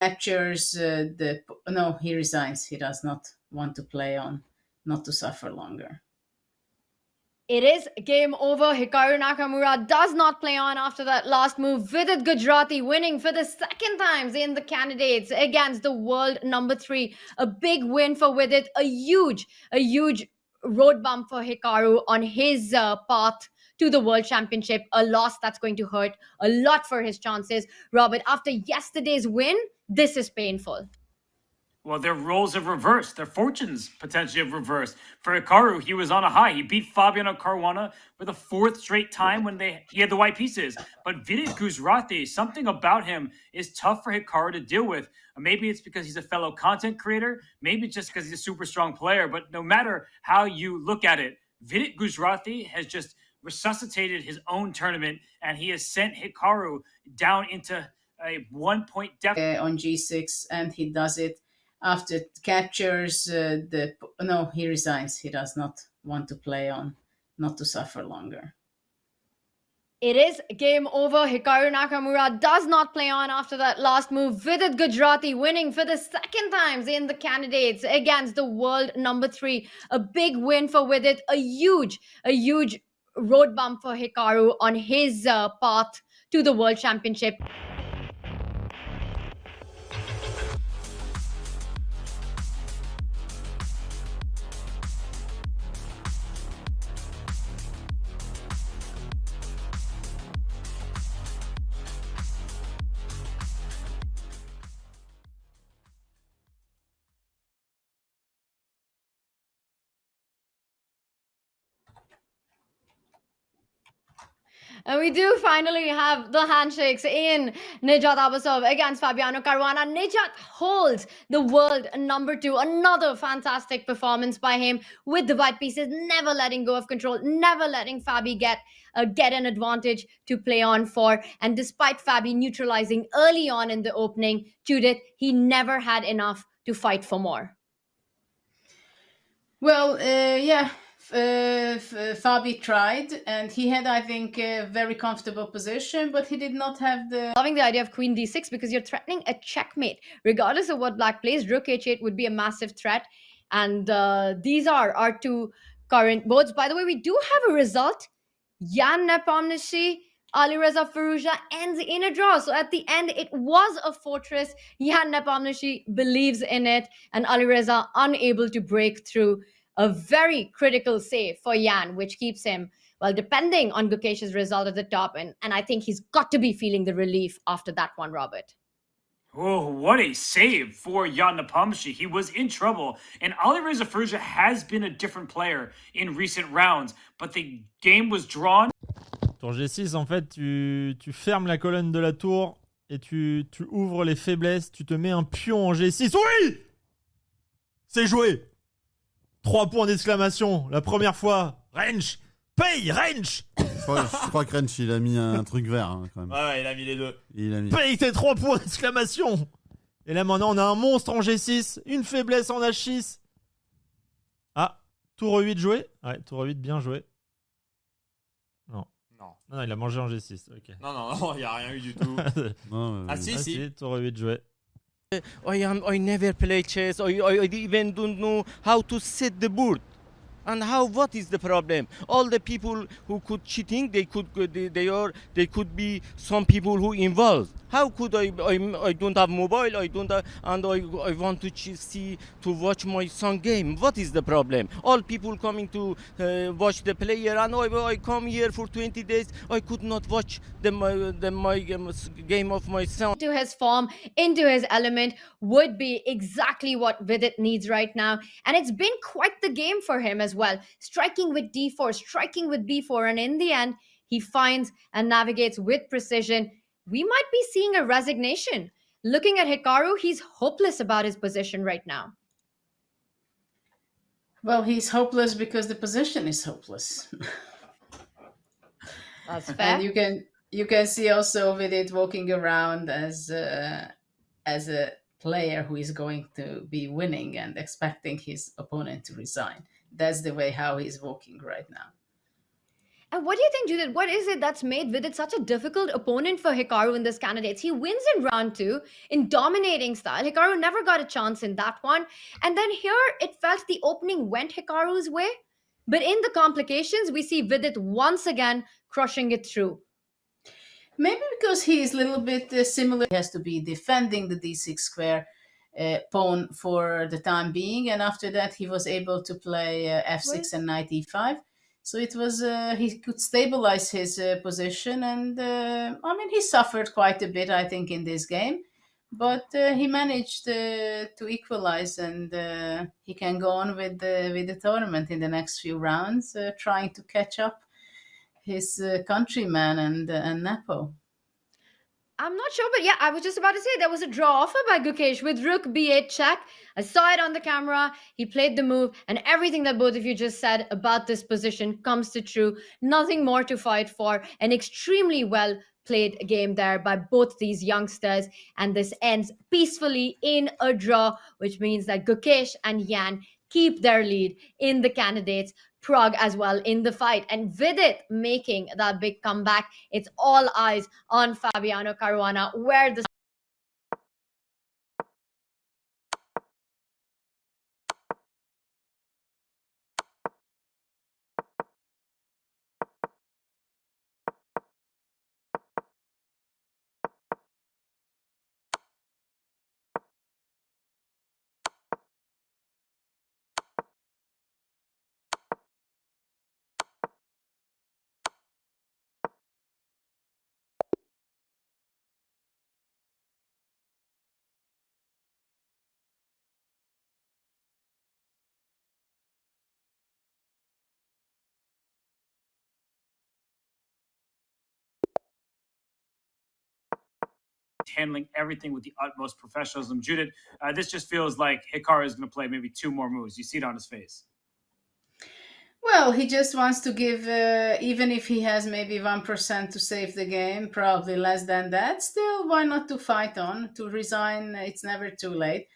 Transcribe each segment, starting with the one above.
captures the no, he resigns. He does not want to play on, not to suffer longer. It is game over. Hikaru Nakamura does not play on after that last move. Vidit Gujarati winning for the second time in the candidates against the world number 3. A big win for Vidit. A huge road bump for Hikaru on his path to the World Championship. A loss that's going to hurt a lot for his chances. Robert, after yesterday's win, this is painful. Well, their roles have reversed. Their fortunes potentially have reversed. For Hikaru, he was on a high. He beat Fabiano Caruana for the 4th straight time when he had the white pieces. But Vidit Gujarati, something about him is tough for Hikaru to deal with. Maybe it's because he's a fellow content creator. Maybe just because he's a super strong player. But no matter how you look at it, Vidit Gujarati has just resuscitated his own tournament, and he has sent Hikaru down into a 1-point deficit on G6, and he does it after captures no, he resigns. He does not want to play on, not to suffer longer. It is game over. Hikaru Nakamura does not play on after that last move. Vidit Gujarati winning for the second time in the candidates against the world number 3. A big win for Vidit. A huge road bump for Hikaru on his path to the World Championship. And we do finally have the handshakes in Nijat Abasov against Fabiano Caruana. Nijat holds the world number 2. Another fantastic performance by him with the white pieces, never letting go of control, never letting Fabi get an advantage to play on for. And despite Fabi neutralizing early on in the opening, Judith, he never had enough to fight for more. Well, yeah. Fabi tried, and he had, I think, a very comfortable position, but he did not have the... Loving the idea of queen d6 because you're threatening a checkmate. Regardless of what black plays, rook h8 would be a massive threat. And these are our 2 current boards. By the way, we do have a result. Jan Nepomniachtchi, Alireza Firouzja ends in a draw. So at the end, it was a fortress. Jan Nepomniachtchi believes in it, and Alireza unable to break through. A very critical save for Jan, which keeps him, well, depending on Gukesh's result at the top. And I think he's got to be feeling the relief after that one, Robert. Oh, what a save for Jan Nepomniachtchi. He was in trouble. And Alireza Firouzja has been a different player in recent rounds, but the game was drawn. Tour G6, en fait, tu fermes la colonne de la tour et tu ouvres les faiblesses. Tu te mets un pion en G6. Oui! C'est joué! 3 points d'exclamation, la première fois. RENSCH, paye RENSCH. Je crois que RENSCH, il a mis un truc vert, hein, quand même. Ouais, il a mis les deux. Paye tes 3 points d'exclamation. Et là, maintenant, on a un monstre en G6, une faiblesse en H6. Ah, tour E8 joué. Ouais, tour E8 bien joué. Non, il a mangé en G6. Okay. Non, il n'y a rien eu du tout. Si, tour E8 joué. I never play chess. I even don't know how to set the board. And what is the problem? All the people who could cheating, they could be some people who involved. How could I don't have mobile, I don't have, and I want to watch my son game. What is the problem? All people coming to watch the player, and I come here for 20 days, I could not watch my game of my son. Into his form, into his element would be exactly what Vidit needs right now. And it's been quite the game for him as well. Striking with d4, striking with b4, and in the end, he finds and navigates with precision. We might be seeing a resignation. Looking at Hikaru, he's hopeless about his position right now. Well, he's hopeless because the position is hopeless. That's fair. And you can see also Vidit walking around as a player who is going to be winning and expecting his opponent to resign. That's the way how he's walking right now. And what do you think, Judith? What is it that's made Vidit such a difficult opponent for Hikaru in this candidates? He wins in round 2 in dominating style. Hikaru never got a chance in that one. And then here it felt the opening went Hikaru's way. But in the complications, we see Vidit once again crushing it through. Maybe because he is a little bit similar. He has to be defending the d6 square pawn for the time being. And after that, he was able to play f6 and knight e5. So it was he could stabilize his position, and I mean he suffered quite a bit, I think, in this game, but he managed to equalize, and he can go on with the tournament in the next few rounds, trying to catch up his countryman and Nepo. I'm not sure, but yeah, I was just about to say there was a draw offer by Gukesh with rook b8 check. I saw it on the camera. He played the move, and everything that both of you just said about this position comes to true. Nothing more to fight for. An extremely well played game there by both these youngsters, and this ends peacefully in a draw, which means that Gukesh and Yan keep their lead in the candidates. Pragg as well in the fight, and Vidit making that big comeback. It's all eyes on Fabiano Caruana, where the handling everything with the utmost professionalism. Judith, this just feels like Hikaru is going to play maybe 2 more moves. You see it on his face. Well, he just wants to give, even if he has maybe 1% to save the game, probably less than that, still, why not to fight on, to resign? It's never too late.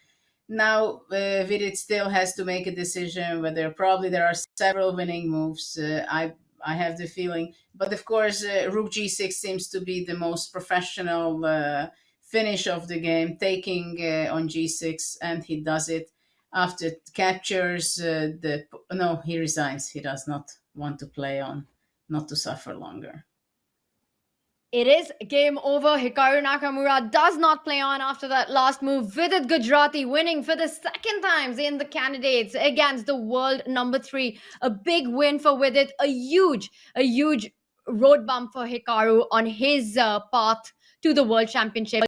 Now, Vidit still has to make a decision whether probably there are several winning moves. I have the feeling. But of course, rook g6 seems to be the most professional finish of the game, taking on g6, and he does it. After captures no, he resigns. He does not want to play on, not to suffer longer. it is game over. Hikaru Nakamura does not play on after that last move. Vidit Gujarati winning for the second time in the candidates against the world number 3. A big win for Vidit, a huge road bump for Hikaru on his path to the world championship.